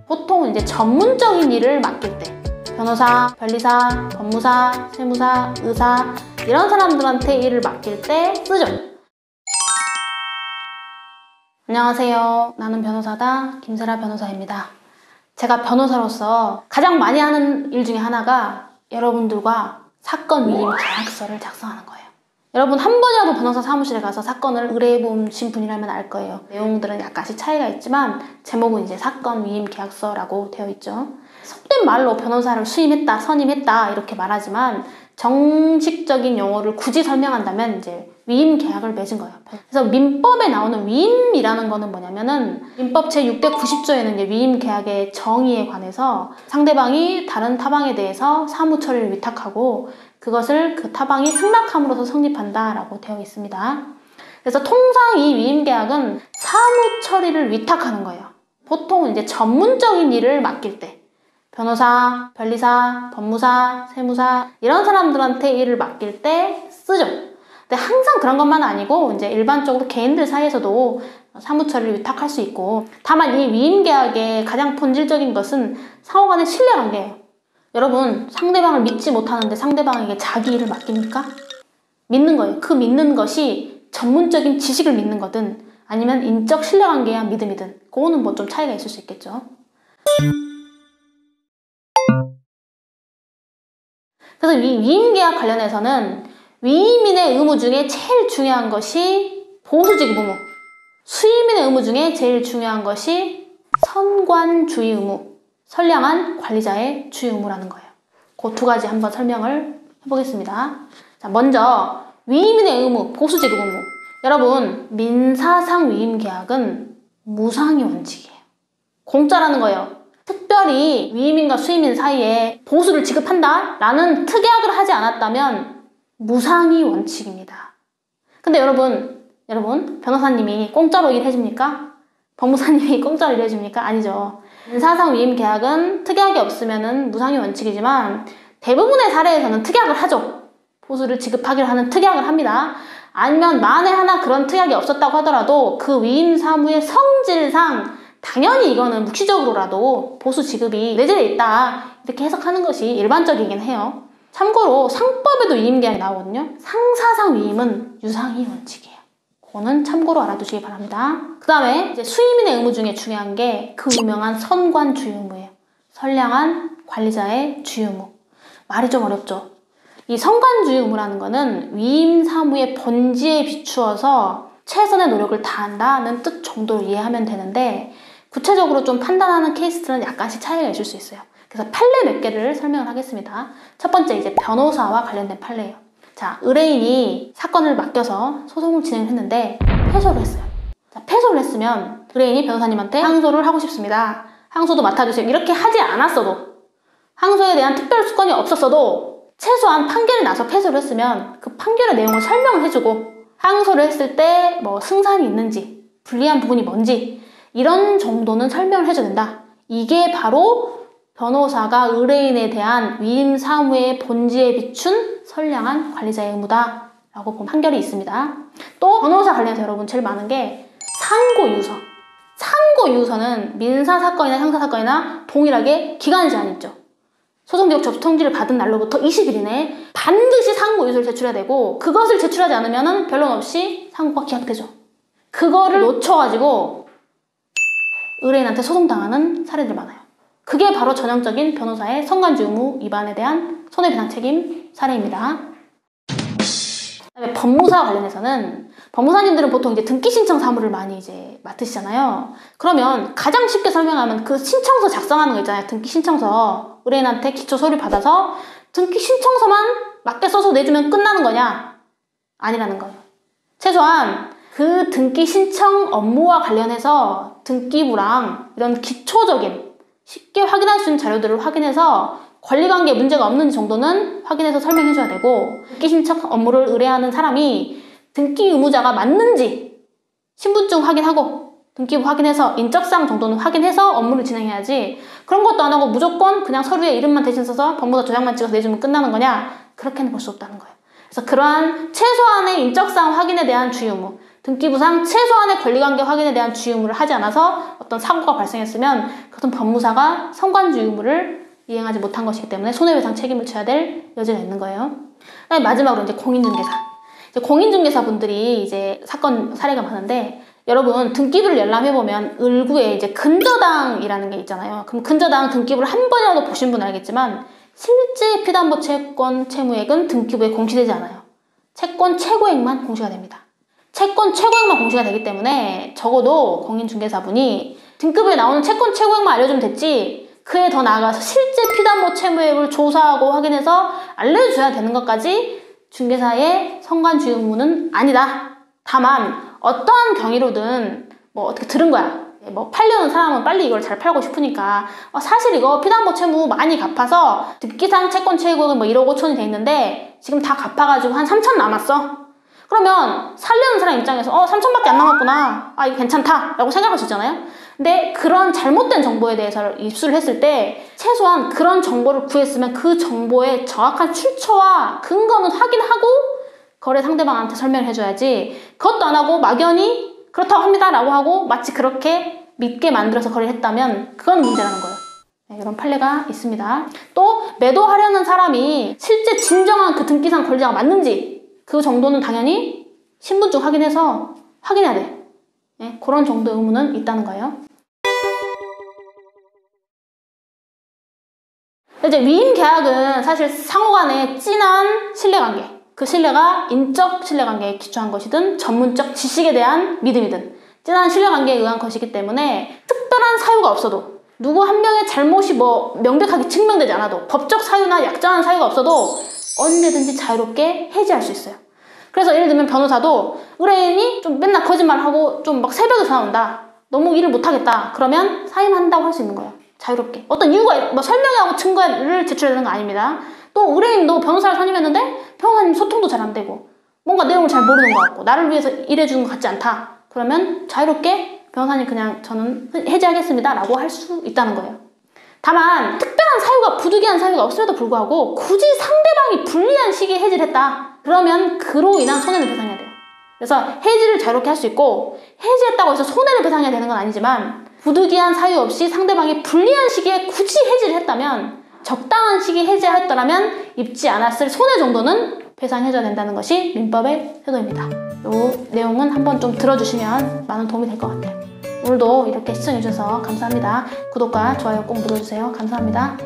보통 이제 전문적인 일을 맡길 때 변호사, 변리사, 법무사, 세무사, 의사 이런 사람들한테 일을 맡길 때 쓰죠. 안녕하세요. 나는 변호사다. 김세라 변호사입니다. 제가 변호사로서 가장 많이 하는 일 중에 하나가 여러분들과 사건 위임 계약서를 작성하는 거예요. 여러분 한 번이라도 변호사 사무실에 가서 사건을 의뢰해보신 분이라면 알 거예요. 내용들은 약간씩 차이가 있지만 제목은 이제 사건 위임 계약서라고 되어 있죠. 속된 말로 변호사를 수임했다, 선임했다 이렇게 말하지만 정식적인 용어를 굳이 설명한다면 이제 위임 계약을 맺은 거예요. 그래서 민법에 나오는 위임이라는 거는 뭐냐면은 민법 제690조에는 이제 위임 계약의 정의에 관해서 상대방이 다른 타방에 대해서 사무 처리를 위탁하고 그것을 그 타방이 승낙함으로써 성립한다라고 되어 있습니다. 그래서 통상 이 위임 계약은 사무 처리를 위탁하는 거예요. 보통 이제 전문적인 일을 맡길 때 변호사, 변리사, 법무사, 세무사 이런 사람들한테 일을 맡길 때 쓰죠. 근데 항상 그런 것만 아니고 이제 일반적으로 개인들 사이에서도 사무 처리를 위탁할 수 있고, 다만 이 위임 계약의 가장 본질적인 것은 상호 간의 신뢰관계예요. 여러분 상대방을 믿지 못하는데 상대방에게 자기 일을 맡깁니까? 믿는 거예요. 그 믿는 것이 전문적인 지식을 믿는 거든 아니면 인적 신뢰관계에 대한 믿음이든 그거는 뭐 좀 차이가 있을 수 있겠죠. 그래서 이 위임계약 관련해서는 위임인의 의무 중에 제일 중요한 것이 보수직 의무, 수임인의 의무 중에 제일 중요한 것이 선관주의 의무, 선량한 관리자의 주의 의무라는 거예요. 그 두 가지 한번 설명을 해보겠습니다. 자, 먼저 위임인의 의무, 보수직 의무. 여러분 민사상 위임계약은 무상의 원칙이에요. 공짜라는 거예요. 특별히 위임인과 수임인 사이에 보수를 지급한다 라는 특약을 하지 않았다면 무상의 원칙입니다. 근데 여러분 변호사님이 공짜로 일해줍니까? 법무사님이 공짜로 일해줍니까? 아니죠. 민사상 위임 계약은 특약이 없으면 무상의 원칙이지만 대부분의 사례에서는 특약을 하죠. 보수를 지급하기로 하는 특약을 합니다. 아니면 만에 하나 그런 특약이 없었다고 하더라도 그 위임 사무의 성질상 당연히 이거는 묵시적으로라도 보수 지급이 내재되어 있다 이렇게 해석하는 것이 일반적이긴 해요. 참고로 상법에도 위임계약이 나오거든요. 상사상 위임은 유상의 원칙이에요. 그거는 참고로 알아두시기 바랍니다. 그 다음에 이제 수임인의 의무 중에 중요한 게 그 유명한 선관주의 의무예요. 선량한 관리자의 주의 의무. 말이 좀 어렵죠. 이 선관주의 의무라는 거는 위임 사무의 본질에 비추어서 최선의 노력을 다한다는 뜻 정도로 이해하면 되는데 구체적으로 좀 판단하는 케이스들은 약간씩 차이가 있을 수 있어요. 그래서 판례 몇 개를 설명을 하겠습니다. 첫 번째 이제 변호사와 관련된 판례예요. 자, 의뢰인이 사건을 맡겨서 소송을 진행했는데 패소를 했어요. 자, 패소를 했으면 의뢰인이 변호사님한테 항소를 하고 싶습니다. 항소도 맡아주세요. 이렇게 하지 않았어도, 항소에 대한 특별 수건이 없었어도 최소한 판결이 나서 패소를 했으면 그 판결의 내용을 설명을 해주고 항소를 했을 때 뭐 승산이 있는지 불리한 부분이 뭔지 이런 정도는 설명을 해줘야 된다. 이게 바로 변호사가 의뢰인에 대한 위임 사무의 본질에 비춘 선량한 관리자의 의무다 라고 본 판결이 있습니다. 또 변호사 관련해서 여러분 제일 많은 게 상고유서. 상고유서는 민사사건이나 형사사건이나 동일하게 기간 제한이 있죠. 소송기록 접수 통지를 받은 날로부터 20일 이내에 반드시 상고유서를 제출해야 되고, 그것을 제출하지 않으면 변론 없이 상고가 기각되죠. 그거를 놓쳐가지고 의뢰인한테 소송당하는 사례들이 많아요. 그게 바로 전형적인 변호사의 선관주의 의무 위반에 대한 손해배상 책임 사례입니다. 그다음에 법무사 관련해서는 법무사님들은 보통 이제 등기 신청 사무를 많이 이제 맡으시잖아요. 그러면 가장 쉽게 설명하면 그 신청서 작성하는 거 있잖아요. 등기 신청서. 의뢰인한테 기초 서류 받아서 등기 신청서만 맞게 써서 내주면 끝나는 거냐? 아니라는 거예요. 최소한 그 등기 신청 업무와 관련해서 등기부랑 이런 기초적인 쉽게 확인할 수 있는 자료들을 확인해서 권리관계에 문제가 없는지 정도는 확인해서 설명해줘야 되고, 등기 신청 업무를 의뢰하는 사람이 등기 의무자가 맞는지 신분증 확인하고 등기부 확인해서 인적사항 정도는 확인해서 업무를 진행해야지, 그런 것도 안 하고 무조건 그냥 서류에 이름만 대신 써서 법무사 도장만 찍어서 내주면 끝나는 거냐? 그렇게는 볼 수 없다는 거예요. 그래서 그러한 최소한의 인적사항 확인에 대한 주의 의무, 등기부상 최소한의 권리관계 확인에 대한 주의 의무를 하지 않아서 어떤 사고가 발생했으면 그것은 법무사가 선관주의 의무를 이행하지 못한 것이기 때문에 손해배상 책임을 져야 될 여지가 있는 거예요. 마지막으로 이제 공인중개사. 이제 공인중개사분들이 이제 사건 사례가 많은데, 여러분 등기부를 열람해보면 을구에 이제 근저당이라는 게 있잖아요. 그럼 근저당 등기부를 한 번이라도 보신 분은 알겠지만 실제 피담보 채권 채무액은 등기부에 공시되지 않아요. 채권 최고액만 공시가 됩니다. 채권 최고액만 공시가 되기 때문에 적어도 공인중개사분이 등기부에 나오는 채권 최고액만 알려주면 됐지, 그에 더 나아가서 실제 피담보 채무액을 조사하고 확인해서 알려줘야 되는 것까지 중개사의 선관주의 의무는 아니다. 다만 어떠한 경위로든 뭐 어떻게 들은 거야, 뭐 팔려는 사람은 빨리 이걸 잘 팔고 싶으니까 사실 이거 피담보 채무 많이 갚아서 등기상 채권 최고액은 뭐 1억 5천이 돼 있는데 지금 다 갚아가지고 한 3천 남았어. 그러면 살려는 사람 입장에서 3천밖에 안 남았구나, 이거 괜찮다 라고 생각할 수 있잖아요. 근데 그런 잘못된 정보에 대해서 입수를 했을 때 최소한 그런 정보를 구했으면 그 정보의 정확한 출처와 근거는 확인하고 거래 상대방한테 설명을 해줘야지, 그것도 안 하고 막연히 그렇다고 합니다 라고 하고 마치 그렇게 믿게 만들어서 거래를 했다면 그건 문제라는 거예요. 이런 판례가 있습니다. 또 매도하려는 사람이 실제 진정한 그 등기상 권리자가 맞는지 그 정도는 당연히 신분증 확인해서 확인해야 돼. 그런 정도의 의무는 있다는 거예요. 이제 위임계약은 사실 상호간의 진한 신뢰관계, 그 신뢰가 인적 신뢰관계에 기초한 것이든 전문적 지식에 대한 믿음이든 진한 신뢰관계에 의한 것이기 때문에 특별한 사유가 없어도, 누구 한 명의 잘못이 뭐 명백하게 증명되지 않아도, 법적 사유나 약정한 사유가 없어도 언제든지 자유롭게 해지할 수 있어요. 그래서 예를 들면 변호사도 의뢰인이 좀 맨날 거짓말하고 좀 막 새벽에 전화 온다, 너무 일을 못하겠다, 그러면 사임한다고 할 수 있는 거예요. 자유롭게. 어떤 이유가 뭐 설명하고 증거를 제출해야 되는 거 아닙니다. 또 의뢰인도 변호사를 선임했는데 변호사님 소통도 잘 안 되고 뭔가 내용을 잘 모르는 것 같고 나를 위해서 일해주는 것 같지 않다, 그러면 자유롭게 변호사님 그냥 저는 해지하겠습니다 라고 할 수 있다는 거예요. 다만 특별한 사유가, 부득이한 사유가 없음에도 불구하고 굳이 상대방이 불리한 시기에 해지를 했다, 그러면 그로 인한 손해는 배상해야 돼요. 그래서 해지를 자유롭게 할 수 있고, 해지했다고 해서 손해를 배상해야 되는 건 아니지만 부득이한 사유 없이 상대방이 불리한 시기에 굳이 해지를 했다면, 적당한 시기에 해지했더라면 입지 않았을 손해 정도는 배상해줘야 된다는 것이 민법의 태도입니다. 이 내용은 한번 좀 들어주시면 많은 도움이 될 것 같아요. 오늘도 이렇게 시청해주셔서 감사합니다. 구독과 좋아요 꼭 눌러주세요. 감사합니다.